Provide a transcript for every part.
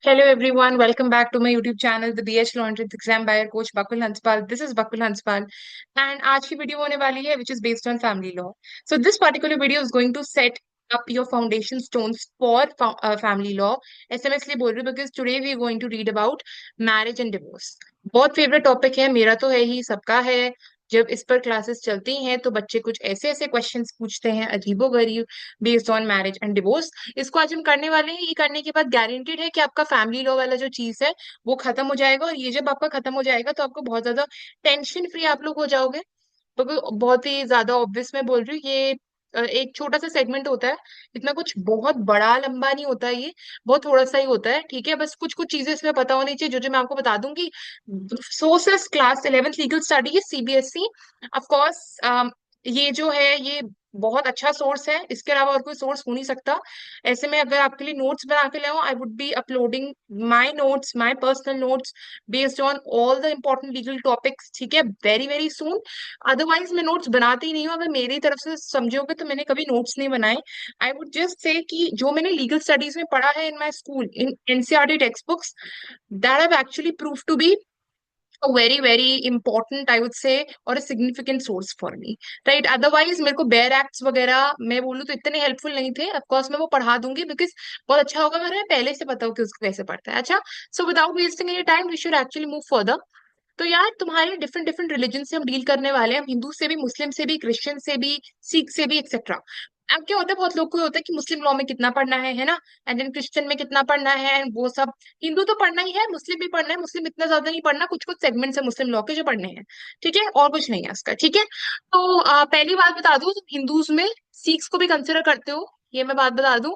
Hello everyone, welcome back to my YouTube channel, the BH Law Entrance Exam by your coach Bakul Hanspal. This is Bakul Hanspal, and आज की video होने वाली है which is based on family law. So this particular video is going to set up your foundation stones for family law. ऐसे मैं इसलिए बोल रही हूँ because today we are going to read about marriage and divorce. बहुत favourite topic है, मेरा तो है ही, सबका है. जब इस पर क्लासेस चलती हैं तो बच्चे कुछ ऐसे ऐसे क्वेश्चंस पूछते हैं अजीबोगरीब based on marriage and divorce. इसको आज हम करने वाले हैं. ये करने के बाद गारंटेड है कि आपका फैमिली लॉ वाला जो चीज है वो खत्म हो जाएगा. और ये जब आपका खत्म हो जाएगा तो आपको बहुत ज्यादा टेंशन फ्री आप लोग हो जाओगे. तो बहुत ही ज्यादा ऑब्वियस मैं बोल रही हूँ ये. एक छोटा सा सेगमेंट होता है. इतना कुछ बहुत बड़ा लंबा नहीं होता है ये. बहुत थोड़ा सा ही होता है. ठीक है, बस कुछ कुछ चीजें इसमें पता होनी चाहिए जो जो मैं आपको बता दूंगी. Sources class 11th legal study है सीबीएसई. ऑफ कोर्स ये जो है ये बहुत अच्छा सोर्स है. इसके अलावा और कोई सोर्स हो नहीं सकता. ऐसे में अगर आपके लिए नोट्स बना के लाऊं, I would be uploading my notes, my personal notes based on all the important legal topics. ठीक है, वेरी वेरी सून. अदरवाइज मैं नोट्स बनाती ही नहीं हूँ. अगर मेरी तरफ से समझोगे तो मैंने कभी नोट्स नहीं बनाए. आई वुड जस्ट से कि जो मैंने लीगल स्टडीज में पढ़ा है in my school in NCERT text books, that have actually prove to be a very very important I would say or a significant source for me, right? Otherwise मेरे को bear acts वगैरह मैं बोलूँ तो इतने हेल्पफुल नहीं थे. Of course मैं वो पढ़ा दूंगी बिकॉज बहुत अच्छा होगा अगर मैं पहले से पता हो कि उसको कैसे पढ़ता है. अच्छा, so without wasting any time we should actually move further. तो यार तुम्हारे डिफरेंट डिफरेंट रिलीजन से हम डील करने वाले हैं. हम हिंदू से भी, मुस्लिम से भी, क्रिश्चियन से भी, सिख से भी, एक्सेट्रा. अब क्या होता है, बहुत लोग को होता है कि मुस्लिम लॉ में कितना पढ़ना है ना, एंड देन क्रिश्चियन में कितना पढ़ना है एंड वो सब. हिंदू तो पढ़ना ही है, मुस्लिम भी पढ़ना है. मुस्लिम इतना ज्यादा नहीं पढ़ना, कुछ कुछ सेगमेंट्स है मुस्लिम लॉ के जो पढ़ने हैं. ठीक है, और कुछ नहीं है इसका. ठीक है, तो पहली बात बता दूं, हिंदूज में सिख्स को भी कंसिडर करते हो, ये मैं बात बता दूं.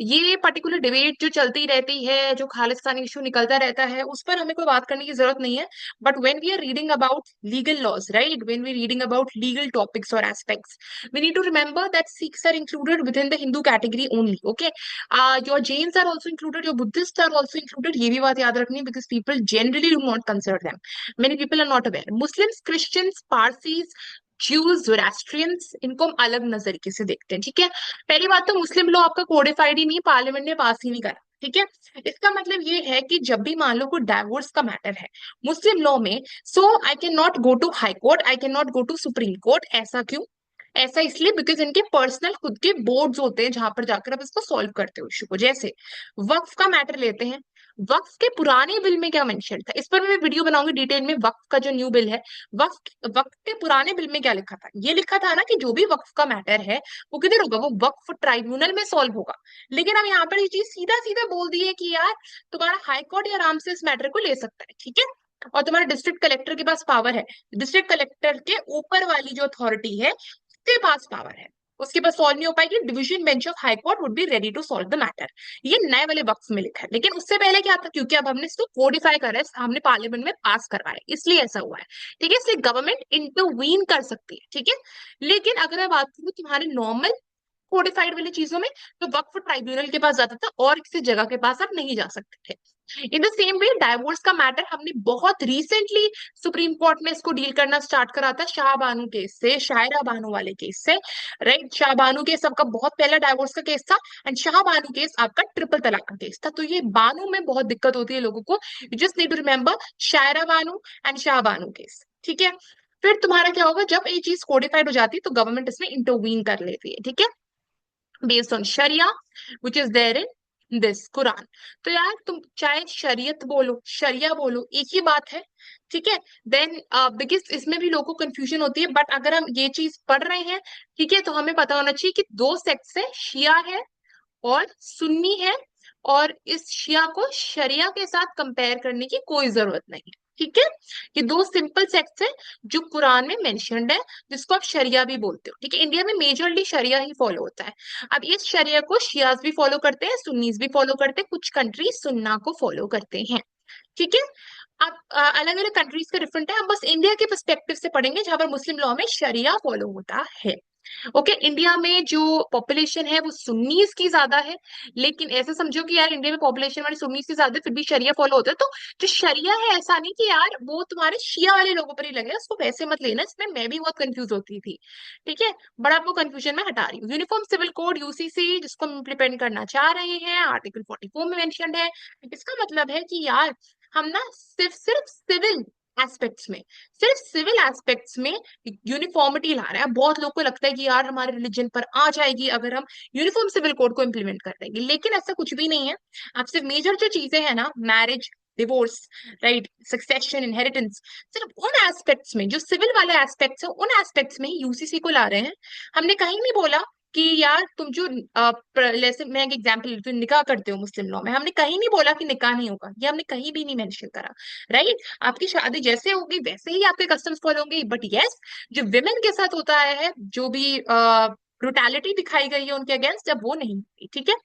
ये पर्टिकुलर डिबेट जो चलती रहती है, जो खालिस्तानी इशू निकलता रहता है, उस पर हमें कोई बात करने की जरूरत नहीं है. But when we are reading about legal laws, right? When we're reading about legal topics or aspects, we need to remember that Sikhs are included within the Hindu category only. Okay, your Jains are also included, your Buddhists are also included. ये भी बात याद रखनी है because people generally do not consider them. Many people are not aware. Muslims, Christians, Parsis, Jews, Zoroastrians, इनको हम अलग नजरिए से देखते हैं. ठीक है, पहली बात तो मुस्लिम लॉ आपका कोडिफाइड ही नहीं, पार्लियामेंट ने पास ही नहीं करा. ठीक है, इसका मतलब ये है कि जब भी मान लो कोई डाइवोर्स का मैटर है मुस्लिम लॉ में, so I can not go to high court, I can not go to supreme court. ऐसा क्यों? ऐसा इसलिए बिकॉज इनके पर्सनल खुद के बोर्ड्स होते हैं जहां पर जाकर आप इसको सॉल्व करते हो इशू को. जैसे वक्फ का मैटर लेते हैं. वक्फ के पुराने बिल में क्या मेंशन था, इस पर मैं वीडियो बनाऊंगी डिटेल में. वक्फ का जो न्यू बिल है, वक्फ वक्फ के पुराने बिल में क्या लिखा था, ये लिखा था ना कि जो भी वक्फ का मैटर है वो किधर होगा, वो वक्फ ट्राइब्यूनल में सॉल्व होगा. लेकिन अब यहाँ पर ये चीज सीधा सीधा बोल दी है कि यार तुम्हारा हाई कोर्ट ये आराम से इस मैटर को ले सकता है. ठीक है, और तुम्हारे डिस्ट्रिक्ट कलेक्टर के पास पावर है. डिस्ट्रिक्ट कलेक्टर के ऊपर वाली जो अथॉरिटी है उसके पास पावर है. उसके पास सॉल्व नहीं हो पाएगी. Division bench of high court would be ready to solve the matter. ये नए वाले वक्त में लिखा है. लेकिन उससे पहले क्या था, क्योंकि अब हमने इसको कोडिफाई करा है, हमने पार्लियामेंट में पास करवाया, इसलिए ऐसा हुआ है. ठीक है, इसलिए गवर्नमेंट इंटरवीन कर सकती है. ठीक है, लेकिन अगर मैं बात करूं तुम्हारे नॉर्मल कोडिफाइड वाली चीजों में, तो वक्फ ट्राइब्यूनल के पास जाता था और किसी जगह के पास आप नहीं जा सकते थे. In the same way divorce का मैटर हमने बहुत रिसेंटली सुप्रीम कोर्ट में इसको डील करना स्टार्ट करा था, शाह बानू केस से, शायरा बानू वाले केस से. राइट, शाह बानू केस आपका बहुत पहला डाइवोर्स का केस था एंड शाह बानू केस आपका ट्रिपल तलाक का केस था. तो ये बानू में बहुत दिक्कत होती है लोगों को. You just need to remember Shayara Bano and Shah Bano case. ठीक है, फिर तुम्हारा क्या होगा, जब ये चीज कोडिफाइड हो जाती है तो गवर्नमेंट इसमें इंटरवीन कर लेती है. ठीक है, based on sharia which is there in this Quran. तो यार तुम चाहे शरीयत बोलो, शरिया बोलो, एक ही बात है. ठीक है, देन बिकॉज इसमें भी लोगों को कंफ्यूजन होती है. बट अगर हम ये चीज पढ़ रहे हैं, ठीक है, तो हमें पता होना चाहिए कि दो सेक्ट्स है, शिया है और सुन्नी है. और इस शिया को शरिया के साथ कंपेयर करने की कोई जरूरत नहीं है. ठीक है, ये दो सिंपल सेक्ट्स है जो कुरान में मेंशन्ड है, जिसको आप शरिया भी बोलते हो. ठीक है, इंडिया में मेजरली शरिया ही फॉलो होता है. अब इस शरिया को शियाज भी फॉलो करते हैं, सुन्नीज भी फॉलो करते हैं, कुछ कंट्रीज सुन्ना को फॉलो करते हैं. ठीक है, अब अलग अलग कंट्रीज का डिफरेंट है. हम बस इंडिया के पर्सपेक्टिव से पढ़ेंगे जहां पर मुस्लिम लॉ में शरिया फॉलो होता है. ओके, इंडिया में जो पॉपुलेशन है वो सुन्नीस की ज्यादा है, लेकिन ऐसे समझो कि यार इंडिया में पॉपुलेशन हमारी सुन्नीस की ज्यादा है, फिर भी शरिया फॉलो होता है। तो जो शरिया है, ऐसा नहीं कि यार वो तुम्हारे शिया वाले लोगों पर ही लगे, उसको वैसे मत लेना, इसमें मैं भी बहुत कंफ्यूज होती थी। ठीक है, बड़ा आपको कंफ्यूजन में हटा रही हूँ। यूनिफॉर्म सिविल कोड यूसीसी जिसको हम इम्प्लीमेंट करना चाह रहे हैं, आर्टिकल 44 में मेंशन्ड है। इसका मतलब है कि यार हम ना सिर्फ सिर्फ सिविल एस्पेक्ट्स में, सिर्फ सिविल एस्पेक्ट्स में यूनिफॉर्मिटी ला रहे हैं। बहुत लोग को लगता है कि यार हमारे रिलीजन पर आ जाएगी अगर हम यूनिफॉर्म सिविल कोड को इम्प्लीमेंट कर देंगे, लेकिन ऐसा कुछ भी नहीं है। आप सिर्फ मेजर जो चीजें हैं ना, marriage, divorce, right, succession, inheritance, सिर्फ उन एस्पेक्ट्स में, जो सिविल वाले एस्पेक्ट्स है, उन एस्पेक्ट्स में ही यूसीसी को ला रहे हैं। हमने कहीं नहीं बोला कि यार तुम जो जैसे मैं एक एग्जांपल लेती हूँ, निकाह करते हो मुस्लिम लॉ में, हमने कहीं नहीं बोला कि निकाह नहीं होगा, ये हमने कहीं भी नहीं मेंशन करा। राइट, आपकी शादी जैसे होगी वैसे ही आपके कस्टम्स फॉलो होंगे, बट यस, जो विमेन के साथ होता है, जो भी ब्रुटैलिटी दिखाई गई है उनके अगेंस्ट, अब वो नहीं होगी। ठीक है,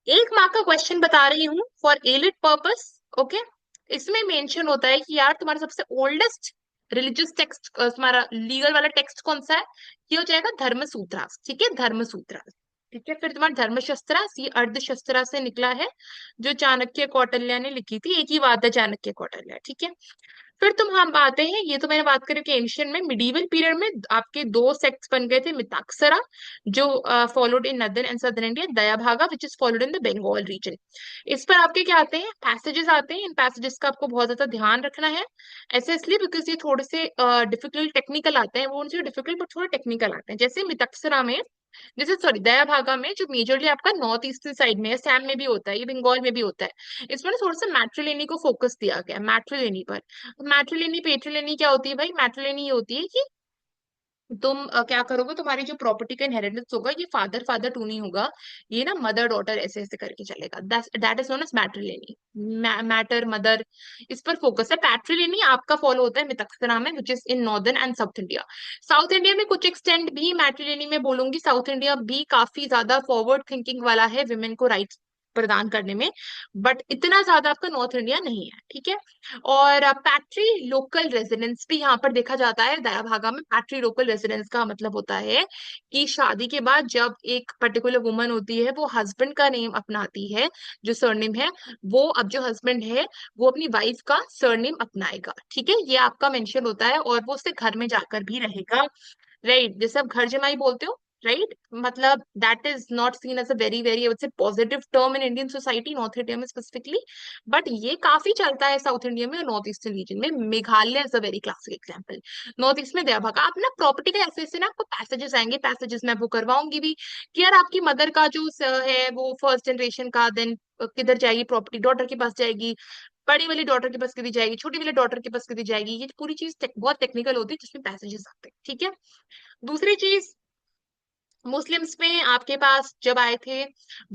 1 मार्क का क्वेश्चन बता रही हूँ फॉर एलिट पर्पस। ओके, इसमें मेंशन होता है कि यार तुम्हारा सबसे ओल्डेस्ट रिलीजियस टेक्स्ट, तुम्हारा लीगल वाला टेक्स्ट कौन सा है? ये हो जाएगा धर्मसूत्रा। ठीक है, धर्मसूत्रा। ठीक है, फिर तुम्हारा धर्मशस्त्रा, ये अर्थशस्त्रा से निकला है, जो चाणक्य कौटिल्य ने लिखी थी, एक ही बात है चाणक्य कौटिल्य। ठीक है, फिर तुम हम आते हैं, ये तो मैंने बात करी कि एंशियंट में, मिडीवल पीरियड में आपके दो सेक्ट्स बन गए थे, मिताक्षरा जो followed in northern and southern India, Dayabhaga which is followed in the Bengal region. इस पर आपके क्या आते हैं, पैसेजेस आते हैं। इन पैसेजेस का आपको बहुत ज्यादा ध्यान रखना है, ऐसे इसलिए बिकॉज ये थोड़े से डिफिकल्ट टेक्निकल आते हैं, वो उनसे डिफिकल्ट बट थोड़े टेक्निकल आते हैं। जैसे मिताक्षरा में, जैसे सॉरी दया भागा में, जो मेजरली आपका नॉर्थ ईस्टर्न साइड में है, सैम में भी होता है, ये बंगाल में भी होता है, इसमें ना थोड़ा सा मैट्रिलिनी को फोकस दिया गया है, मैट्रिलिनी पर। मैट्रिलिनी पेट्रिलिनी क्या होती है भाई? मैट्रिलिनी ये होती है कि तुम क्या करोगे, तुम्हारी जो प्रॉपर्टी का इनहेरिटेंस होगा, ये फादर फादर टू नहीं होगा, ये ना मदर डॉटर ऐसे ऐसे करके चलेगा, that is known as matriliny. Matter mother, इस पर फोकस है। पैट्रिलिनी आपका फॉलो होता है मितक्षरा में, which is in northern and south India. South India में कुछ एक्सटेंड भी मैट्रिलिनी में बोलूंगी, साउथ इंडिया भी काफी ज्यादा फॉरवर्ड थिंकिंग वाला है विमेन को राइट्स प्रदान करने में, बट इतना ज्यादा आपका नॉर्थ इंडिया नहीं है। ठीक है, और पैट्री लोकल रेजिडेंस भी यहाँ पर देखा जाता है दया भागा में। पैट्री लोकल रेजिडेंस का मतलब होता है कि शादी के बाद जब एक पर्टिकुलर वुमन होती है, वो हस्बैंड का नेम अपनाती है, जो सरनेम है, वो अब जो हस्बैंड है वो अपनी वाइफ का सरनेम अपनाएगा। ठीक है, ये आपका मेंशन होता है, और वो उसके घर में जाकर भी रहेगा। राइट, जैसे आप घर जमाई बोलते हो, राइट, मतलब that is not seen as a very very positive term in Indian society, north India में स्पेसिफिकली, बट ये काफी चलता है साउथ इंडिया में और नॉर्थ ईस्टर्न रीजन में। Meghalaya is a very classic example. North east में दयाभागा, आप ना प्रॉपर्टी का ऐसे ऐसे ना आपको पैसेजेस आएंगे, पैसेजेस में वो करवाऊंगी भी, कि यार आपकी मदर का जो है वो फर्स्ट जनरेशन का, देन किधर जाएगी प्रॉपर्टी, डॉटर के पास जाएगी, बड़ी वाली डॉटर के पास करी जाएगी, छोटी वाली डॉटर के पास करी जाएगी, ये पूरी चीज बहुत टेक्निकल होती है जिसमें पैसेजेस आते हैं। ठीक है, दूसरी चीज, मुस्लिम्स में आपके पास जब आए थे,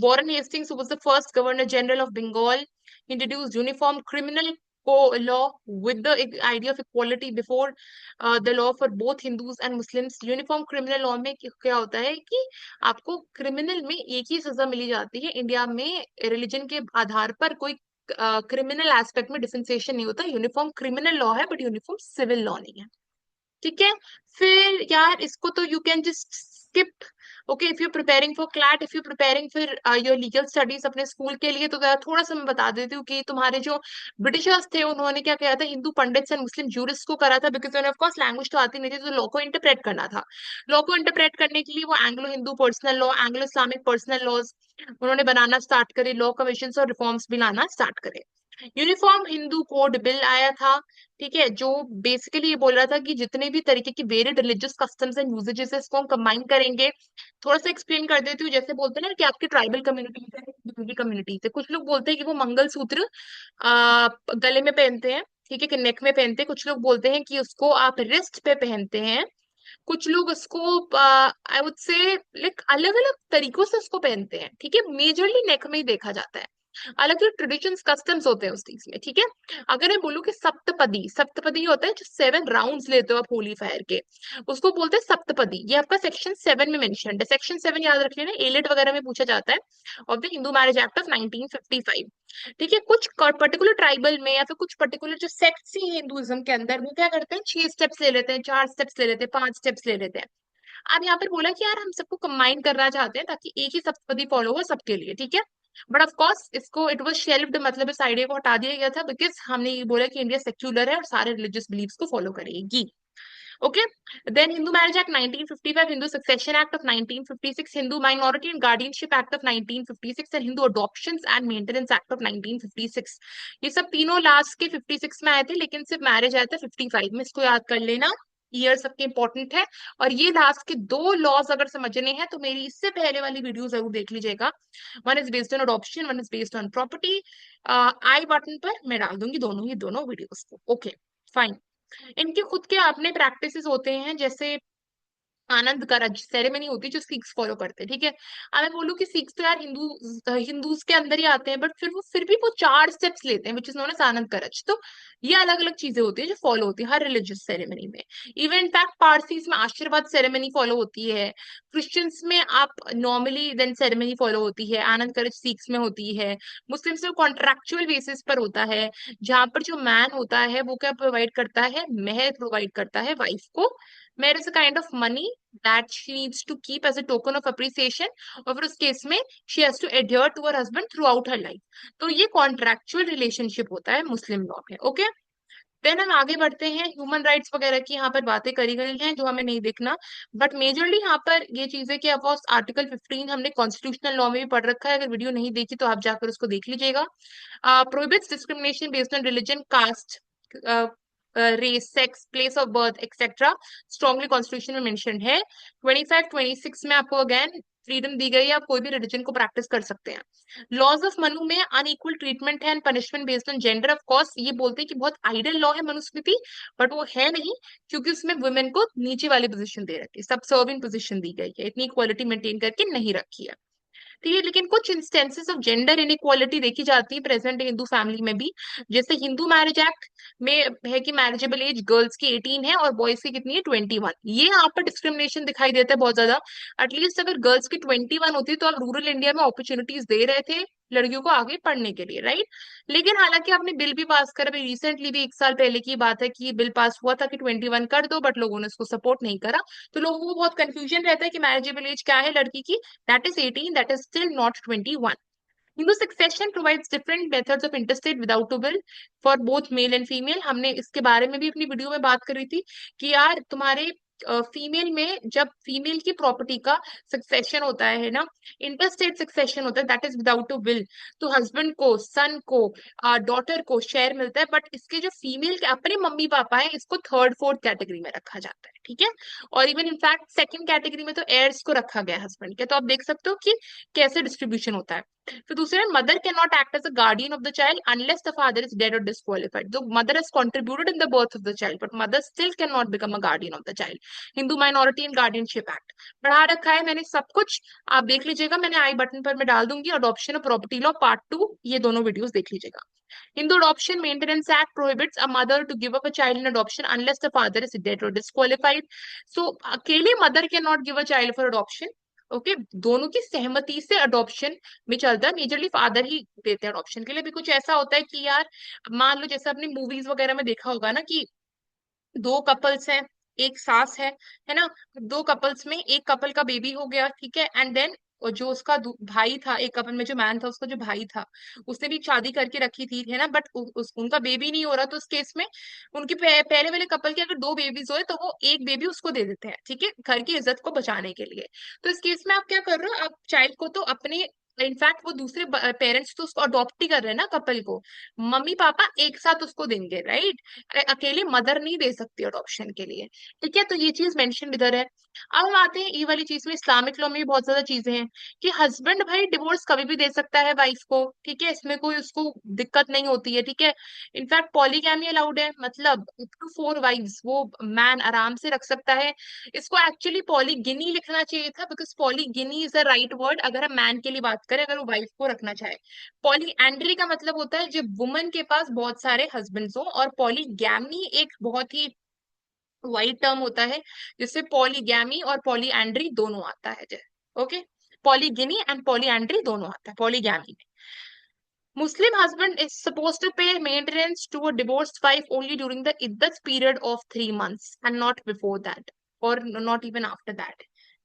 Warren Hastings was the first governor general of Bengal, introduce uniform criminal law with the idea of equality before the law for both Hindus and Muslims. Uniform criminal law में क्या होता है कि आपको क्रिमिनल में एक ही सजा मिली जाती है। इंडिया में रिलीजन के आधार पर कोई क्रिमिनल एस्पेक्ट में डिफरेंशिएशन नहीं होता। यूनिफॉर्म क्रिमिनल लॉ है बट यूनिफॉर्म सिविल लॉ नहीं है। ठीक है, फिर यार इसको तो you can just skip. Okay, if you preparing for CLAT, if you preparing फिर योर लीगल स्टडीज अपने स्कूल के लिए, तो थोड़ा सा मैं बता देती हूँ कि तुम्हारे जो ब्रिटिशर्स थे उन्होंने क्या किया था, Hindu pandits and Muslim jurist को करा था, बिकॉज उन्हें ऑफ कोर्स लैंग्वेज तो आती नहीं थी, तो लॉ को इंटरप्रेट करना था। लॉ को इंटरप्रेट करने के लिए वो Anglo Hindu personal law, Anglo Islamic personal laws उन्होंने बनाना स्टार्ट करे, लॉ कमीशन और रिफॉर्म्स भी लाना स्टार्ट करे। यूनिफॉर्म हिंदू कोड बिल आया था। ठीक है, जो बेसिकली ये बोल रहा था कि जितने भी तरीके की varied religious customs and usages है, इसको हम कंबाइन करेंगे। थोड़ा सा एक्सप्लेन कर देती हूँ। जैसे बोलते हैं ना कि आपकी ट्राइबल कम्युनिटी है, दूसरी कम्युनिटी है, कुछ लोग बोलते हैं कि वो मंगलसूत्र गले में पहनते हैं, ठीक है, कि नेक में पहनते हैं, कुछ लोग बोलते हैं कि उसको आप रिस्ट पे पहनते हैं, कुछ लोग उसको आई वुड से लाइक अलग अलग तरीकों से उसको पहनते हैं। ठीक है, मेजरली नेक में ही देखा जाता है, अलग अलग ट्रेडिशंस कस्टम्स होते हैं उस चीज में। ठीक है, अगर मैं बोलूँ कि सप्तपदी, सप्तपदी होता है जो 7 राउंड्स लेते हो आप होली फायर के, उसको बोलते हैं सप्तपदी। ये आपका सेक्शन 7 में मेंशन है। सेक्शन 7 याद रख लेना, एलिट वगैरह में पूछा जाता है, of the Hindu marriage act of 1955। ठीक है, कुछ पर्टिकुलर ट्राइबल में या फिर कुछ पर्टिकुलर जो सेक्ट्स ही हिंदुइज्म के अंदर, वो क्या करते हैं, 6 स्टेप्स ले लेते हैं, 4 स्टेप्स ले लेते हैं, 5 स्टेप्स ले लेते हैं। अब यहाँ पर बोला कि यार हम सबको कंबाइन करना चाहते हैं ताकि एक ही सप्तपदी फॉलो हो सबके लिए, ठीक है। बट ऑफ कोर्स इसको इट वाज शेल्व्ड, मतलब इस आइडिया को हटा दिया गया था बिकॉज हमने ये बोला कि इंडिया सेक्युलर है और सारे रिलीजियस बिलीव्स को फॉलो करेगी। Okay. Then Hindu marriage act 1955, Hindu succession act of 1956, Hindu minority and guardianship act of 1956 and Hindu adoptions and maintenance act of 1956। ये सब तीनों लास्ट के 56 में आए थे, लेकिन सिर्फ मैरिज आया था 55 में। इसको याद कर लेना, ईयर सबके इंपॉर्टेंट है। और ये लास्ट के दो लॉज अगर समझने हैं तो मेरी इससे पहले वाली वीडियो जरूर देख लीजिएगा। One is based on adoption, one is based on property. I button पर मैं डाल दूंगी दोनों वीडियोस को। Okay fine. इनके खुद के अपने प्रैक्टिसेस होते हैं, जैसे आनंद कारज सेरेमनी होती है जो सिख्स फॉलो करते हैं, ठीक है। अब मैं बोलूं कि सिख्स तो यार हिंदूज के अंदर ही आते हैं, बट फिर भी वो 4 स्टेप्स लेते हैं विच इज नोन एज आनंद कारज। तो ये अलग अलग चीजें होती है जो फॉलो होती है हर रिलीजियस सेरेमनी में। इवन इनफैक्ट पारसीज में आशीर्वाद सेरेमनी फॉलो होती है, क्रिश्चियंस में आप नॉर्मली देन सेरेमनी फॉलो होती है, आनंद कारज सिख्स में होती है। मुस्लिम्स में कॉन्ट्रेक्चुअल बेसिस पर होता है, जहां पर जो मैन होता है वो क्या प्रोवाइड करता है, मेहर प्रोवाइड करता है वाइफ को। Mehr is a kind of money that she needs to keep as a token of appreciation, और फिर उस केस में she has to adhere to her husband throughout her life। तो ये कॉन्ट्रेक्चुअल रिलेशनशिप होता है मुस्लिम लॉ में। ओके। देन हम आगे बढ़ते हैं, ह्यूमन राइट्स वगैरह की यहाँ पर बातें करी गई हैं जो हमें नहीं देखना, बट मेजरली यहाँ पर ये चीजें कि ऑफ आर्टिकल 15 हमने कॉन्स्टिट्यूशनल लॉ में भी पढ़ रखा है। अगर वीडियो नहीं देखी तो आप जाकर उसको देख लीजिएगा। Prohibits discrimination based on religion, caste, race, sex, place of birth etcetera, strongly constitution में मेंशन है। 25-26 में आपको अगेन फ्रीडम दी गई है, आप कोई भी रिलीजन को प्रैक्टिस कर सकते हैं। लॉज ऑफ मनु में अनइक्वल ट्रीटमेंट है and punishment based on gender. Of course ये बोलते हैं कि बहुत आइडल लॉ है मनुस्मृति, बट वो है नहीं, क्योंकि उसमें वुमेन को नीचे वाली पोजीशन दे रखी है, सबसर्विंग पोजीशन दी गई है, इतनी इक्वालिटी मेंटेन करके नहीं रखी है। ठीक है, लेकिन कुछ इंस्टेंसेस ऑफ जेंडर इनइक्वालिटी देखी जाती है प्रेजेंट हिंदू फैमिली में भी। जैसे हिंदू मैरिज एक्ट में है कि मैरिजेबल एज गर्ल्स की 18 है और बॉयज की कितनी है 21। ये यहाँ पर डिस्क्रिमिनेशन दिखाई देता है बहुत ज्यादा। एटलीस्ट अगर गर्ल्स की 21 होती तो आप रूरल इंडिया में अपॉर्चुनिटीज दे रहे थे लड़कियों को आगे पढ़ने के लिए, राइट। लेकिन हालांकि आपने बिल भी पास कर, अभी रिसेंटली भी 1 साल पहले की बात है कि बिल पास हुआ था कि 21 कर दो, बट लोगों ने उसको सपोर्ट नहीं करा। तो लोगों को बहुत कंफ्यूजन रहता है कि मैरिजेबल एज क्या है लड़की की, that is 18, that is still not 21। Hindu succession provides different methods of intestate without a will for both male and female। हमने इसके बारे में भी अपनी वीडियो में बात करी थी कि यार तुम्हारे फीमेल में जब फीमेल की प्रॉपर्टी का सक्सेशन होता है ना, इंटरस्टेट सक्सेशन होता है, that is without a will. तो हस्बैंड को, सन को, डॉटर को शेयर मिलता है, बट इसके जो फीमेल के अपने मम्मी पापा है इसको थर्ड फोर्थ कैटेगरी में रखा जाता है, ठीक है। और इवन इनफैक्ट सेकंड कैटेगरी में तो एयर्स को रखा गया हस्बैंड के। तो आप देख सकते हो कि कैसे डिस्ट्रीब्यूशन होता है। फिर दूसरे, mother can not act as a guardian of the child unless the father is dead और डिस्क्वालिफाइड। तो mother has contributed in the birth of the child but mother still can not become a guardian of the child. Hindu minority and guardianship act पढ़ा रखा है मैंने सब कुछ, आप देख लीजिएगा, मैंने आई बटन पर मैं डाल दूंगी। Adoption of property law part 2, ये दोनों वीडियोस देख लीजिएगा। Hindu Adoption Maintenance Act prohibits a mother to give up a child in adoption unless the father is dead or disqualified. So अकेले mother cannot give a child for adoption। Okay दोनों की सहमति से adoption में चलता है, majorly father ही देते हैं अडॉप्शन के लिए। भी कुछ ऐसा होता है कि यार मान लो जैसे अपने मूवीज वगैरह में देखा होगा ना कि दो कपल्स हैं, एक सास है ना, दो कपल्स में एक कपल का बेबी हो गया, ठीक है, एंड देन जो उसका भाई था, एक कपल में जो मैन था उसका जो भाई था उसने भी शादी करके रखी थी, है ना, बट उनका बेबी नहीं हो रहा। तो उस केस में उनके पहले वाले कपल के अगर 2 बेबीज हो तो वो एक बेबी उसको दे देते हैं, ठीक है, घर की इज्जत को बचाने के लिए। तो इस केस में आप क्या कर रहे हो, आप चाइल्ड को तो अपने, इनफैक्ट वो दूसरे पेरेंट्स तो उसको अडॉप्ट ही कर रहे हैं ना, कपल को मम्मी पापा एक साथ उसको देंगे, राइट। अकेले मदर नहीं दे सकती अडॉप्शन के लिए, ठीक है। तो ये चीज मेंशन इधर है। अब हम आते हैं ये वाली चीज में, इस्लामिक लॉ में भी बहुत ज्यादा चीजें हैं कि हस्बैंड भाई डिवोर्स कभी भी दे सकता है वाइफ को, ठीक है, इसमें कोई उसको दिक्कत नहीं होती है, ठीक है। इनफैक्ट पॉलीगैमी अलाउड है, मतलब अप टू 4 वाइफ्स वो मैन आराम से रख सकता है। इसको एक्चुअली पॉलीगिनी लिखना चाहिए था because polygyny is the right word अगर हम मैन के लिए बात करें, अगर वो वाइफ को रखना चाहे। पॉलीएंड्री का मतलब होता है जब वुमन के पास बहुत सारे हस्बैंड्स हो, और पॉलीगैमी एक बहुत ही वाइड टर्म होता है जिससे पॉलीगैमी और पॉलीएंड्री दोनों आता है। ओके, पॉलीगिनी एंड पॉलीएंड्री दोनों आता है पॉलीगैमी में। Muslim husband is supposed to pay maintenance to a divorced wife only during the iddat period of 3 months and not before that or not even after that.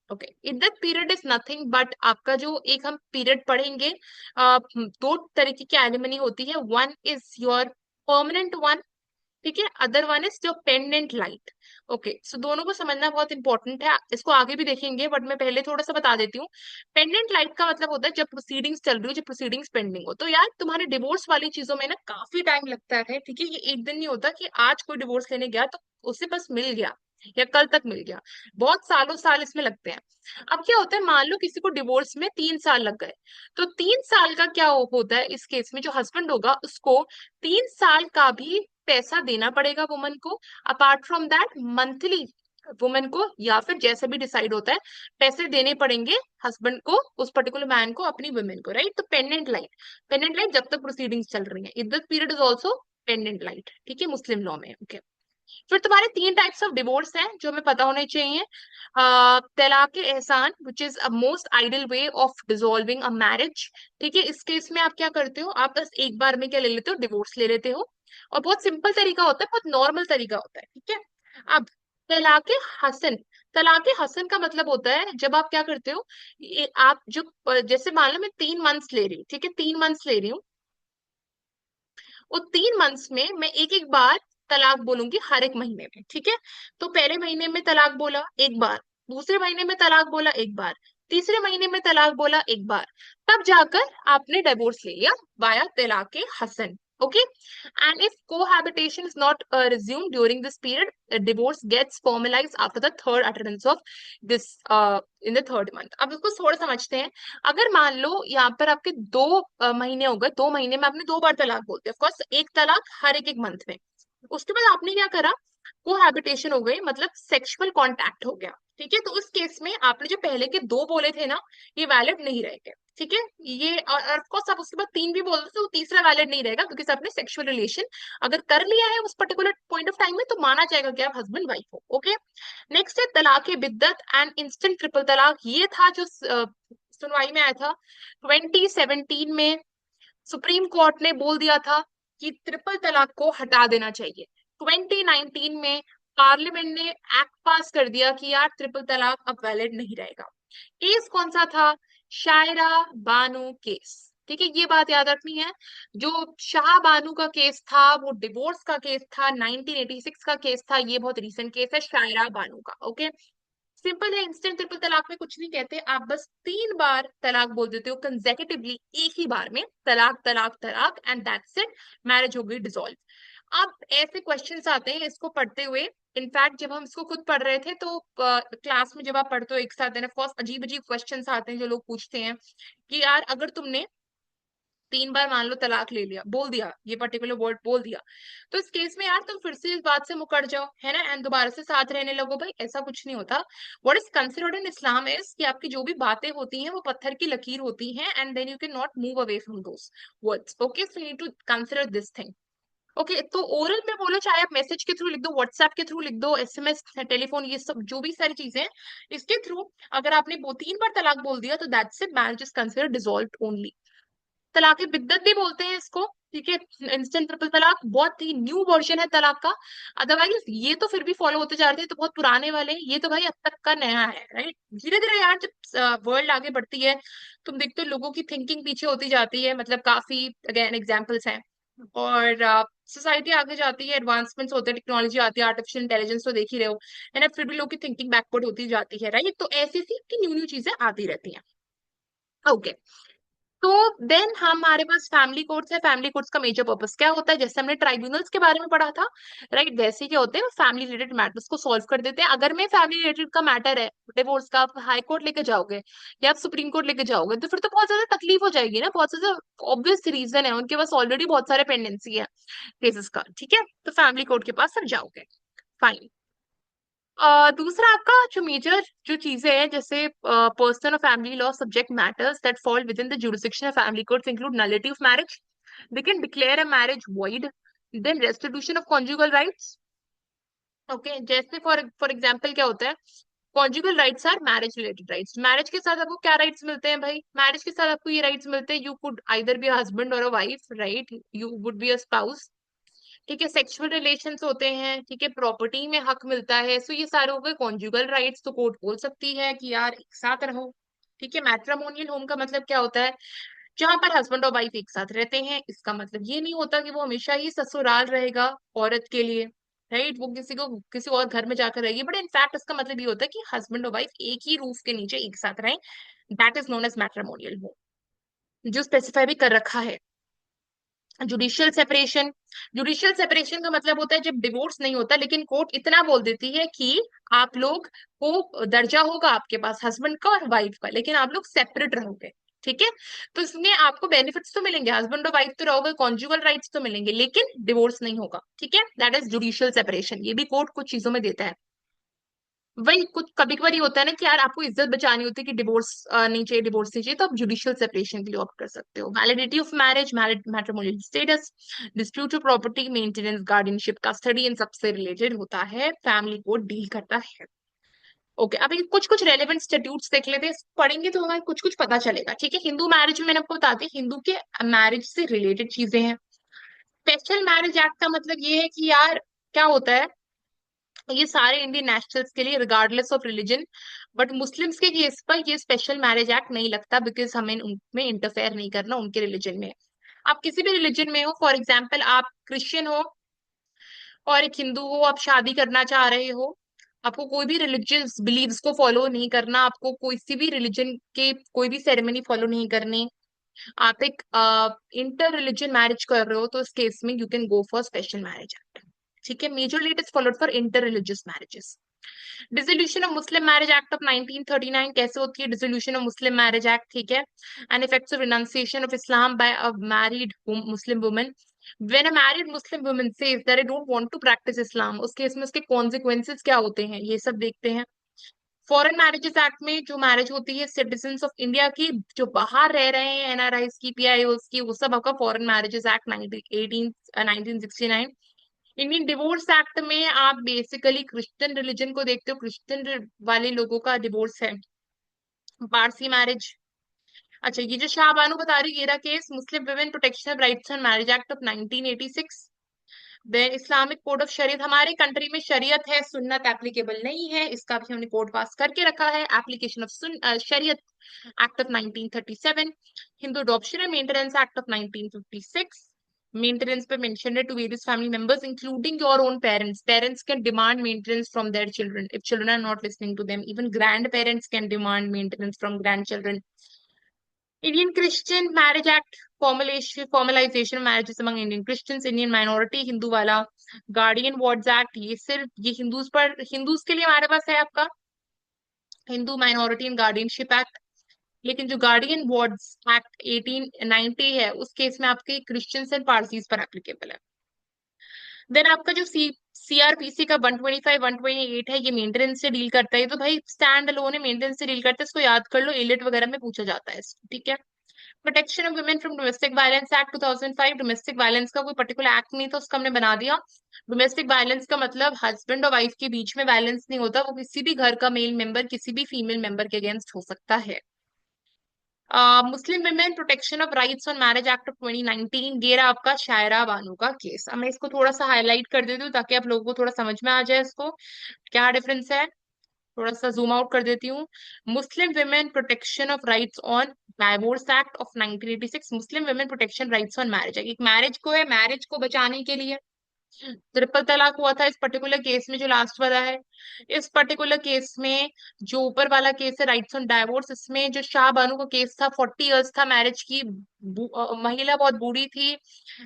Okay, iddat period is nothing but आपका जो एक हम period पढ़ेंगे, दो तरीके की alimony होती है। One is your permanent one, ठीक है, other one is your pendente lite. Okay, so दोनों को समझना बहुत इंपॉर्टेंट है, इसको आगे भी देखेंगे बट मैं पहले थोड़ा सा बता देती हूँ। पेंडेंट लाइट का मतलब होता है जब प्रोसीडिंग्स चल रही हो, जब प्रोसीडिंग्स पेंडिंग हो। तो यार तुम्हारे डिवोर्स वाली चीजों में ना काफी टाइम लगता है, ठीक है, ये एक दिन नहीं होता कि आज कोई डिवोर्स लेने गया तो उसे बस मिल गया या कल तक मिल गया। बहुत सालों साल इसमें लगते हैं। अब क्या होता है, मान लो किसी को डिवोर्स में 3 साल लग गए, तो 3 साल का क्या होता है इस केस में, जो हस्बैंड होगा उसको 3 साल का भी पैसा देना पड़ेगा वुमन को। Apart from that monthly women को या फिर जैसे भी डिसाइड होता है पैसे देने पड़ेंगे हस्बैंड को, उस पर्टिकुलर मैन को, अपनी वुमेन को, राइट। तो पेंडेंट लाइट, पेंडेंट लाइट जब तक प्रोसीडिंग्स चल रही है, iddat period is also pendente lite, ठीक है, मुस्लिम लॉ में। ओके, फिर तुम्हारे 3 टाइप्स ऑफ डिवोर्स हैं जो हमें पता होने चाहिए। तलाक एहसान which is a most ideal way of dissolving a marriage, ठीक है। इस केस में आप क्या करते हो, आप बस एक बार में क्या ले लेते हो, डिवोर्स ले लेते हो, और बहुत सिंपल तरीका होता है, बहुत नॉर्मल तरीका होता है, ठीक है। अब तलाक हसन, तलाक हसन का मतलब होता है जब आप क्या करते हो, आप जो जैसे मान लो मैं 3 मंथ्स ले रही हूँ, ठीक है, 3 मंथ्स ले रही हूँ, वो 3 मंथ्स में मैं एक एक बार तलाक बोलूंगी हर एक महीने में, ठीक है। तो पहले महीने में तलाक बोला एक बार, दूसरे महीने में तलाक बोला एक बार, तीसरे महीने में तलाक बोला एक बार, तब जाकर आपने डिवोर्स ले लिया via talaq Hasan. Okay, and if cohabitation is not resumed during this period, divorce gets formalized after the third utterance of this in the third month। अब इसको थोड़ा समझते हैं। अगर मान लो यहाँ पर आपके 2 महीने हो गए, 2 महीने में आपने 2 बार तलाक बोलते हैं, ऑफकोर्स एक तलाक हर एक एक मंथ में। उसके बाद आपने क्या करा, कोहैबिटेशन हो गई, मतलब सेक्सुअल कांटेक्ट हो गया, ठीक है। तो उस केस में आपने जो पहले के 2 बोले थे ना, ये वैलिड नहीं रहेंगे, ठीक है। ये और ऑफ कोर्स आप उसके बाद 3 भी बोल दो तो तीसरा वैलिड नहीं रहेगा, क्योंकि सबने सेक्सुअल रिलेशन अगर कर लिया है उस पर्टिकुलर पॉइंट ऑफ टाइम में तो माना जाएगा कि आप हस्बैंड वाइफ हो। ओके, नेक्स्ट है तलाक बिद्दत एंड इंस्टेंट ट्रिपल तलाक। ये था जो सुनवाई में आया था 2017 में। सुप्रीम कोर्ट ने बोल दिया था कि ट्रिपल तलाक को हटा देना चाहिए। 2019 में पार्लियामेंट ने एक्ट पास कर दिया कि यार ट्रिपल तलाक अब वैलिड नहीं रहेगा। केस कौन सा था, शायरा बानो केस, ठीक है, ये बात याद रखनी है। जो शाह बानो का केस था वो डिवोर्स का केस था, 1986 का केस था, ये बहुत रीसेंट केस है शायरा बानो का। ओके, सिंपल है, इंस्टेंट ट्रिपल तलाक में कुछ नहीं कहते, आप बस 3 बार तलाक बोल देते हो कंसेक्यूटिवली एक ही बार में, तलाक तलाक तलाक, एंड दैट्स इट, मैरिज हो गई डिसॉल्व। अब ऐसे क्वेश्चंस आते हैं इसको पढ़ते हुए। इनफैक्ट जब हम इसको खुद पढ़ रहे थे तो क्लास में जब आप पढ़ते हो एक साथ, देन ऑफ कोर्स अजीब अजीब क्वेश्चंस आते हैं जो लोग पूछते हैं कि यार अगर तुमने 3 बार मान लो तलाक ले लिया, बोल दिया, ये पर्टिकुलर वर्ड बोल दिया, तो इस केस में यार तुम फिर से इस बात से मुकर जाओ, है ना, एंड दोबारा से साथ रहने लगो। भाई ऐसा कुछ नहीं होता। What is considered in Islam is कि आपकी जो भी बातें होती हैं वो पत्थर की लकीर होती हैं, and then you can not move away from those words. Okay, so you need to consider this thing. Okay, तो ओरल में बोलो, चाहे आप मैसेज के थ्रू लिख दो, व्हाट्सएप के थ्रू लिख दो, एसएमएस, टेलीफोन, ये सब जो भी सारी चीजें हैं, इसके थ्रू अगर आपने 3 बार तलाक बोल दिया तो that's it, marriage is considered dissolved only. तलाक बिद्दत भी बोलते हैं इसको, ठीक है। इंस्टेंट ट्रिपल तलाक बहुत ही न्यू वर्जन है तलाक का। अदरवाइज ये तो फिर भी फॉलो होते जा रहे थे, तो बहुत पुराने वाले हैं, ये तो भाई अब तक का नया है, राइट। धीरे धीरे यार जब वर्ल्ड आगे बढ़ती है तुम देखते हो लोगों की थिंकिंग पीछे होती जाती है, मतलब काफी अगेन एग्जाम्पल्स हैं। और सोसाइटी आगे जाती है, एडवांसमेंट्स होते हैं, टेक्नोलॉजी आती है, आर्टिफिशियल इंटेलिजेंस तो देख ही रहे हो, है ना, फिर भी लोगों की थिंकिंग बैकवर्ड होती जाती है, राइट। तो ऐसी ऐसी न्यू न्यू चीजें आती रहती हैं। ओके, तो देन हमारे पास फैमिली कोर्ट्स है। फैमिली कोर्ट्स का मेजर पर्पस क्या होता है, जैसे हमने ट्राइब्यूनल्स के बारे में पढ़ा था, राइट, वैसे क्या होते हैं, फैमिली रिलेटेड मैटर्स को सॉल्व कर देते हैं। अगर मैं फैमिली रिलेटेड का मैटर है डिवोर्स का, आप हाई कोर्ट लेके जाओगे या आप सुप्रीम कोर्ट लेके जाओगे तो फिर तो बहुत ज्यादा तकलीफ हो जाएगी ना, बहुत ज्यादा ऑब्वियस रीजन है, उनके पास ऑलरेडी बहुत सारे पेंडेंसी है केसेस का, ठीक है। तो फैमिली कोर्ट के पास सब जाओगे, फाइन। दूसरा आपका जो मेजर जो चीजें हैं, जैसे पर्सनल और family law subject matters that fall with in the jurisdiction of family courts include nullity of marriage, they can declare a marriage void, then restitution of conjugal rights। Okay, जैसे for example क्या होता है, conjugal rights are marriage related rights. Marriage के साथ आपको क्या rights मिलते हैं भाई, मैरिज के साथ आपको ये राइट्स मिलते हैं, you could either be a husband और a wife, right, you would be a spouse, ठीक है, सेक्सुअल रिलेशंस होते हैं, ठीक है, प्रॉपर्टी में हक मिलता है, सो ये सारे हो गए कॉन्जुगल राइट्स। तो कोर्ट बोल सकती है कि यार एक साथ रहो। ठीक है, मैट्रिमोनियल होम का मतलब क्या होता है? जहां पर हस्बैंड और वाइफ एक साथ रहते हैं। इसका मतलब ये नहीं होता कि वो हमेशा ही ससुराल रहेगा औरत के लिए, राइट, वो किसी को किसी और घर में जाकर रहेगी, बट इनफैक्ट इसका मतलब ये होता है कि हस्बैंड और वाइफ एक ही रूफ के नीचे एक साथ रहें। That is known as matrimonial home, जो स्पेसिफाई भी कर रखा है। जुडिशियल सेपरेशन, जुडिशियल सेपरेशन का मतलब होता है जब डिवोर्स नहीं होता, लेकिन कोर्ट इतना बोल देती है कि आप लोग को दर्जा होगा आपके पास हस्बैंड का और वाइफ का, लेकिन आप लोग सेपरेट रहोगे। ठीक है, तो इसमें आपको बेनिफिट्स तो मिलेंगे, हस्बैंड और वाइफ तो रहोगे, कॉन्जुगल राइट्स तो मिलेंगे, लेकिन डिवोर्स नहीं होगा। ठीक है, दैट इज जुडिशियल सेपरेशन। ये भी कोर्ट कुछ चीजों में देता है। वही कुछ कभी कभार ये होता है ना कि यार आपको इज्जत बचानी होती है कि डिवोर्स नहीं चाहिए, डिवोर्स नहीं चाहिए, तो आप जुडिशियल सेपरेशन के लिए ऑप्ट कर सकते हो। Validity of marriage, matrimonial status, dispute of property, maintenance, guardianship, custody, इन सबसे रिलेटेड होता है, फैमिली कोड डील करता है। ओके, अब ये कुछ कुछ रेलेवेंट स्टेट्यूट्स देख लेते हैं, पढ़ेंगे तो हमें कुछ कुछ पता चलेगा। ठीक है, हिंदू मैरिज में मैंने आपको बता दी, हिंदू के मैरिज से रिलेटेड चीजें हैं। स्पेशल मैरिज एक्ट का मतलब ये है कि यार क्या होता है, ये सारे इंडियन नेशनल्स के लिए regardless of religion, but Muslims के केस पर ये स्पेशल मैरिज एक्ट नहीं लगता, बिकॉज हमें उनमें इंटरफेयर नहीं करना उनके रिलीजन में। आप किसी भी रिलीजन में हो, फॉर एग्जाम्पल आप क्रिश्चियन हो और एक हिंदू हो, आप शादी करना चाह रहे हो, आपको कोई भी रिलीजियस बिलीव्स को फॉलो नहीं करना, आपको कोई सी भी रिलीजन के कोई भी सेरेमनी फॉलो नहीं करनी, आप एक इंटर रिलीजन मैरिज कर रहे हो, तो इस केस में you can go for special marriage act. ठीक है, majorly it is followed for inter religious marriages. Dissolution of Muslim marriage act of 1939 कैसे होती है? Dissolution of Muslim marriage act, ठीक है, and effects of renunciation of Islam by a married Muslim woman. When a married Muslim woman says that I don't want to practice Islam, उस case में उसके consequences क्या होते हैं, ये सब देखते हैं। फॉरेन मैरिजेस एक्ट में जो मैरिज होती है सिटीजन्स ऑफ इंडिया की, जो बाहर रह रहे हैं, एनआरआईज की, पीआईओज की, वो सब आपका foreign marriages act 1969। Indian divorce act में आप बेसिकली क्रिश्चियन रिलीजन को देखते हो, क्रिश्चियन वाले लोगों का डिवोर्स है। पारसी मैरिज, अच्छा ये जो शाह बानो बता रही है, ये case Muslim women protection rights and marriage act of 1986। Then Islamic code of shariat, हमारे कंट्री में शरीयत है, सुन्नत एप्लीकेबल नहीं है, इसका भी हमने कोड पास करके रखा है, application of Shariat act of 1937। Hindu adoption and maintenance act of 1956। Maintenance पे मेंशन है to various family members including your own parents, parents can demand maintenance from their children if children are not listening to them, even grandparents can demand maintenance from grandchildren. Indian Christian marriage act, formalisation marriages among Indian Christians, Indian minority, Hindu वाला। Guardian wards act, ये सिर्फ ये Hindus पर, Hindus के लिए हमारे पास है आपका Hindu minority and guardianship act. लेकिन जो गार्डियन वार्ड्स एक्ट 1890 है, उस केस में आपके क्रिश्चियंस एंड पारसीज पर एप्लीकेबल है। देन आपका जो सीआरपीसी का 125 128 है, ये मेंटेनेंस से डील करता है, तो भाई स्टैंड अलोन है, मेंटेनेंस से डील करता है, इसको याद कर लो, एलिट वगैरह में पूछा जाता है इसको। ठीक है, protection of women from domestic violence act 2005, domestic violence का कोई पर्टिकुलर एक्ट नहीं था, उसका हमने बना दिया। डोमेस्टिक वायलेंस का मतलब हस्बैंड और वाइफ के बीच में वायलेंस नहीं होता, वो किसी भी घर का मेल मेंबर किसी भी फीमेल मेंबर के अगेंस्ट हो सकता है। Muslim women protection of rights on marriage act of 2019, ये रहा आपका शायरा बानो का केस। अब मैं इसको थोड़ा सा हाईलाइट कर देती हूँ ताकि आप लोगों को थोड़ा समझ में आ जाए इसको क्या डिफरेंस है। थोड़ा सा जूम आउट कर देती हूँ। Muslim women protection of rights on divorce act of 1986, Muslim women protection rights on marriage, एक मैरिज को है, मैरिज को बचाने के लिए ट्रिपल तलाक हुआ था इस पर्टिकुलर केस में, जो लास्ट वाला है। इस पर्टिकुलर केस में जो ऊपर वाला केस है राइट्स ऑन डाइवोर्स, इसमें जो शाह बानो का केस था 40 इयर्स था मैरिज की, महिला बहुत बूढ़ी थी,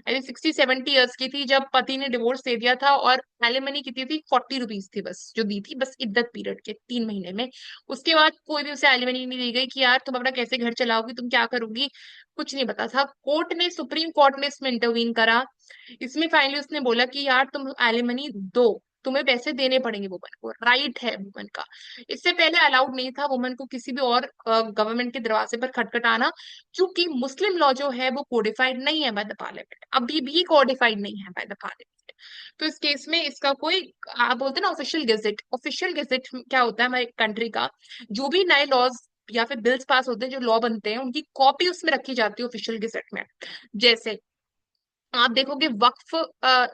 60-70 इयर्स की थी जब पति ने डिवोर्स दे दिया था, और एलिमनी कितनी थी? 40 रुपीज थी बस जो दी थी, बस इद्दत पीरियड के 3 महीने में। उसके बाद कोई भी उसे एलिमनी नहीं दी गई कि यार तुम अपना कैसे घर चलाओगी, तुम क्या करोगी, कुछ नहीं पता था। कोर्ट ने, सुप्रीम कोर्ट ने इसमें इंटरवीन करा। इसमें फाइनली उसने बोला कि यार तुम एलिमनी दो, तुम्हें पैसे देने पड़ेंगे, वुमन को राइट है वुमन का। इससे पहले अलाउड नहीं था वुमन को किसी भी और गवर्नमेंट के दरवाजे पर खटखटाना, क्योंकि मुस्लिम लॉ जो है वो कोडिफाइड नहीं है बाय द पार्लियामेंट, अभी भी कोडिफाइड नहीं है बाय द पार्लियामेंट। तो इस केस में इसका कोई, आप बोलते हैं ना ऑफिशियल गेजेट, ऑफिशियल गेजेट क्या होता है हमारे कंट्री का, जो भी नए लॉज या फिर बिल्स पास होते हैं, जो लॉ बनते हैं, उनकी कॉपी उसमें रखी जाती है ऑफिशियल गेजेट में। जैसे आप देखोगे वक्फ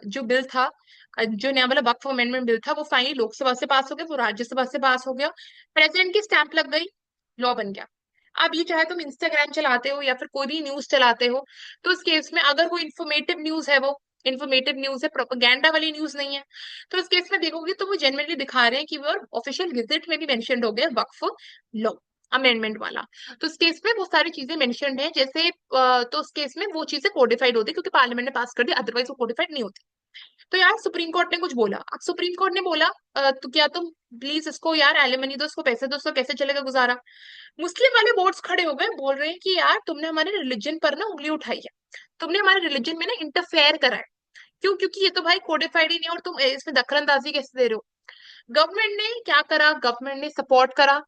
जो बिल था, जो नया वाला वक्फ अमेंडमेंट बिल था, वो फाइनली लोकसभा से पास हो गया, वो राज्यसभा से पास हो गया, प्रेसिडेंट की स्टैंप लग गई, लॉ बन गया। अब ये चाहे तुम इंस्टाग्राम चलाते हो या फिर कोई भी न्यूज चलाते हो, तो इस केस में अगर कोई इन्फॉर्मेटिव न्यूज है, वो इन्फॉर्मेटिव न्यूज है, प्रोपेगेंडा वाली न्यूज नहीं है, तो इस केस में देखोगे तो वो जेन्युइनली दिखा रहे हैं कि वो ऑफिशियल गेजेट में भी मेंशन्ड हो गया वक्फ लॉ अमेंडमेंट वाला। तो इस केस में वो सारी चीजें मेंशन्ड है, जैसे तो उस केस में वो चीजें कोडिफाइड होती है क्योंकि पार्लियामेंट ने पास कर दिया, अदरवाइज वो कोडिफाइड नहीं होती। तो यार सुप्रीम कोर्ट ने कुछ बोला, अब सुप्रीम कोर्ट ने बोला तो क्या तुम प्लीज इसको यार एलिमनी दो, इसको पैसे दो, इसको कैसे चलेगा गुजारा। मुस्लिम वाले बोर्ड्स खड़े हो गए, बोल रहे हैं कि यार तुमने हमारे रिलीजन पर ना उंगली उठाई है, तुमने हमारे रिलीजन में ना इंटरफेयर करा है। क्यों? क्योंकि ये तो भाई कोडिफाइड ही नहीं है और तुम इसमें दखलंदाजी कैसे दे रहे हो। गवर्नमेंट ने क्या करा, गवर्नमेंट ने सपोर्ट करा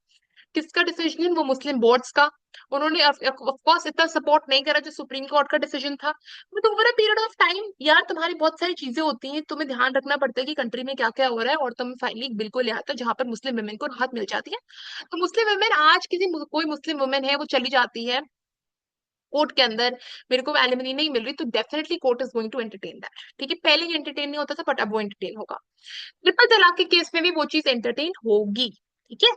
किसका डिसीजन, वो मुस्लिम बोर्ड्स का। उन्होंने ऑफ कोर्स इतना सपोर्ट नहीं करा जो सुप्रीम कोर्ट का डिसीजन था, but over a period of time यार तुम्हारी बहुत सारी चीजें होती हैं, तुम्हें ध्यान रखना पड़ता है कि कंट्री में क्या क्या हो रहा है, और तुम फाइनली एक बिल को ले आते हो जहां पर मुस्लिम वुमेन को राहत मिल जाती है। तो मुस्लिम वुमेन आज कोई मुस्लिम वुमेन है वो चली जाती है कोर्ट के अंदर, मेरे को एलिमनी नहीं मिल रही, तो definitely court is going to entertain that. ठीक है, पहले ही एंटरटेन नहीं होता था बट अब वो एंटरटेन होगा। ट्रिपल तलाक के केस में भी वो चीज एंटरटेन होगी। ठीक है,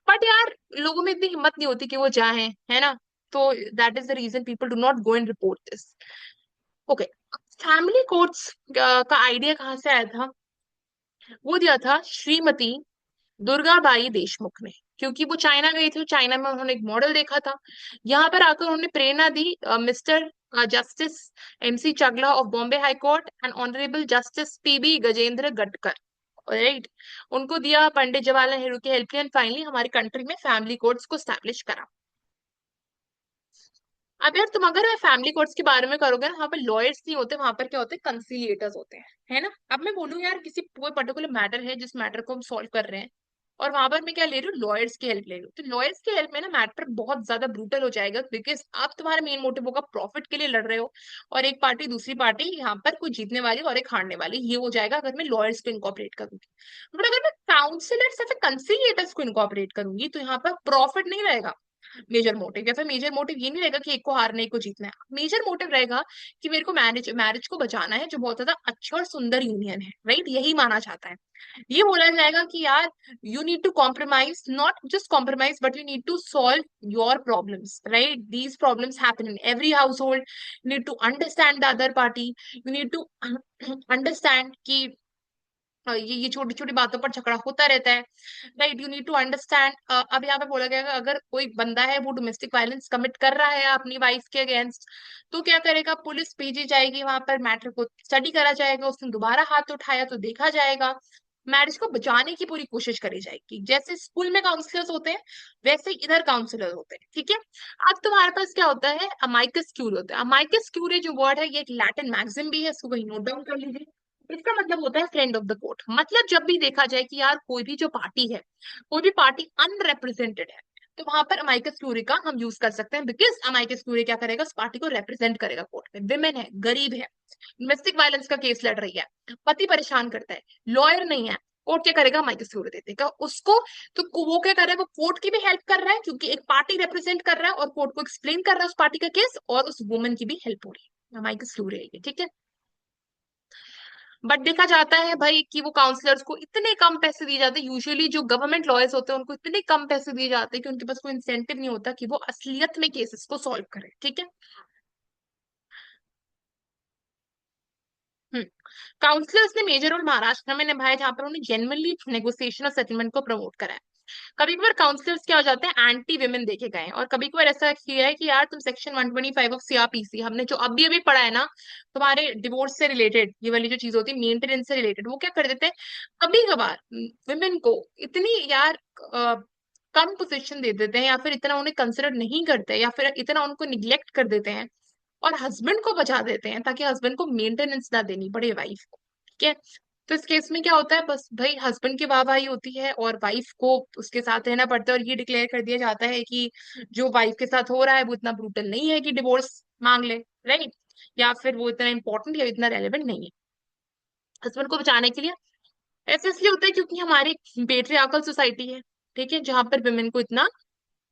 बट यार लोगों में इतनी हिम्मत नहीं होती कि वो चाहें, है ना। तो that is the reason people do not go and report this. Okay, family courts का आइडिया कहाँ से आया था? वो दिया था श्रीमती दुर्गाबाई देशमुख ने, क्योंकि वो चाइना गई थी, चाइना में उन्होंने एक मॉडल देखा था, यहाँ पर आकर उन्होंने प्रेरणा दी mister justice MC Chawla of Bombay high court and honourable justice PB Gajendra Gadkar, right. उनको दिया पंडित जवाहरलाल नेहरू की हेल्प लिया, फाइनली हमारी कंट्री में फैमिली कोर्ट्स को स्टैब्लिश करा। अब यार तुम अगर फैमिली कोर्ट्स के बारे में करोगे ना, वहां पर लॉयर्स नहीं होते, वहां पर क्या होते हैं, कंसिलिएटर्स होते हैं, है ना। अब मैं बोलूँ यार किसी कोई पर्टिकुलर मैटर है जिस मैटर को हम सॉल्व कर रहे हैं, और वहां पर मैं क्या ले रही हूँ, लॉयर्स की हेल्प ले रही हूँ, तो लॉयर्स की हेल्प में ना मैटर बहुत ज्यादा ब्रूटल हो जाएगा, बिकॉज आप तुम्हारा मेन मोटिव होगा प्रॉफिट के लिए लड़ रहे हो, और एक पार्टी दूसरी पार्टी यहाँ पर कोई जीतने वाली और एक हारने वाली, ये हो जाएगा अगर मैं लॉयर्स को इनकॉपरेट करूंगी। बट अगर मैं काउंसिलर्स या फिर कंसिलिएटर्स को इनकॉपरेट करूंगी तो यहाँ पर प्रॉफिट नहीं रहेगा मेजर मोटिव, या फिर मेजर मोटिव ये नहीं रहेगा कि एक को हारना एक को जीतना है, मेजर मोटिव रहेगा कि मेरे को मैरिज मैरिज को बचाना है जो बहुत ज्यादा अच्छा और सुंदर यूनियन है, राइट, यही माना जाता है। ये बोला जाएगा कि यार you need to compromise, not just compromise but you need to solve your problems, right, these problems happen in every household, you need to understand the other party, you need to understand कि ये छोटी छोटी बातों पर झगड़ा होता रहता है, right, you need to understand. अब यहाँ पे बोला गया कि अगर कोई बंदा है वो डोमेस्टिक वायलेंस कमिट कर रहा है अपनी वाइफ के अगेंस्ट, तो क्या करेगा, पुलिस भेजी जाएगी, वहां पर मैटर को स्टडी करा जाएगा, उसने दोबारा हाथ उठाया तो देखा जाएगा, मैरिज को बचाने की पूरी कोशिश करी जाएगी, जैसे स्कूल में काउंसलर्स होते हैं वैसे इधर काउंसलर होते हैं। ठीक है, अब तुम्हारे पास क्या होता है, अमाइकस क्यूरे होता है। अमाइकस क्यूरे जो वर्ड है ये एक लैटिन मैक्सिम भी है, इसको कहीं नोट डाउन कर लीजिए। इसका मतलब होता है फ्रेंड ऑफ द कोर्ट, मतलब जब भी देखा जाए कि यार कोई भी जो पार्टी है, कोई भी पार्टी अनरिप्रेजेंटेड है, तो वहां पर अमाइकस क्यूरी का हम यूज कर सकते हैं, बिकॉज अमाइकस क्यूरी क्या करेगा, उस पार्टी को रिप्रेजेंट करेगा कोर्ट में। विमेन है, गरीब है, डोमेस्टिक वायलेंस का केस लड़ रही है, पति परेशान करता है, लॉयर नहीं है, कोर्ट क्या करेगा, अमाइकस क्यूरी दे देगा उसको। तो वो क्या कर रहा है, वो कोर्ट की भी हेल्प कर रहा है क्योंकि एक पार्टी रिप्रेजेंट कर रहा है, और कोर्ट को एक्सप्लेन कर रहा है उस पार्टी का केस, और उस वुमन की भी हेल्प हो रही है, अमाइकस क्यूरी है ये। ठीक है, बट देखा जाता है भाई कि वो काउंसलर्स को इतने कम पैसे दिए जाते हैं, यूजुअली जो गवर्नमेंट लॉयर्स होते हैं उनको इतने कम पैसे दिए जाते हैं कि उनके पास कोई इंसेंटिव नहीं होता कि वो असलियत में केसेस को सॉल्व करें। ठीक है, हम्म, काउंसलर्स ने मेजर रोल महाराष्ट्र में निभाया जहां पर उन्होंने जेन्युइनली नेगोशिएशन और सेटलमेंट को प्रमोट करा है। कभी कभार काउंसलर्स क्या हो जाते हैं, एंटी वुमेन देखे गए हैं, और कभी कभार ऐसा किया है कि यार तुम सेक्शन 125 ऑफ सीआरपीसी, हमने जो अभी अभी पढ़ा है ना, तुम्हारे डिवोर्स से रिलेटेड ये वाली जो चीज होती है मेंटेनेंस से रिलेटेड, वो क्या कर देते हैं, कभी कभार वुमेन को इतनी यार कम पोजीशन दे देते हैं, या फिर इतना उन्हें कंसिडर नहीं करते, या फिर इतना उनको निग्लेक्ट कर देते हैं, और हस्बैंड को बचा देते हैं ताकि हस्बैंड को मेंटेनेंस ना देनी पड़े वाइफ को। ठीक है, तो इस केस में क्या होता है, बस भाई हस्बैंड की वाहवाही होती है और वाइफ को उसके साथ रहना पड़ता है, और ये डिक्लेयर कर दिया जाता है कि जो वाइफ के साथ हो रहा है वो इतना ब्रूटल नहीं है कि डिवोर्स मांग ले, राइट, या फिर वो इतना इंपॉर्टेंट या इतना रेलेवेंट नहीं है हस्बैंड को बचाने के लिए। ऐसे इसलिए होता है क्योंकि हमारी पेट्रियार्कल सोसाइटी है, ठीक है, जहां पर वुमेन को इतना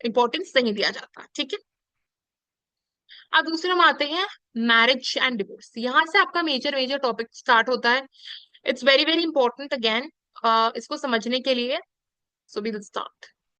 इंपॉर्टेंस नहीं दिया जाता। ठीक है, अब दूसरे हम आते हैं मैरिज एंड डिवोर्स। यहाँ से आपका मेजर मेजर टॉपिक स्टार्ट होता है। It's very very important again इसको समझने के लिए। So we will start.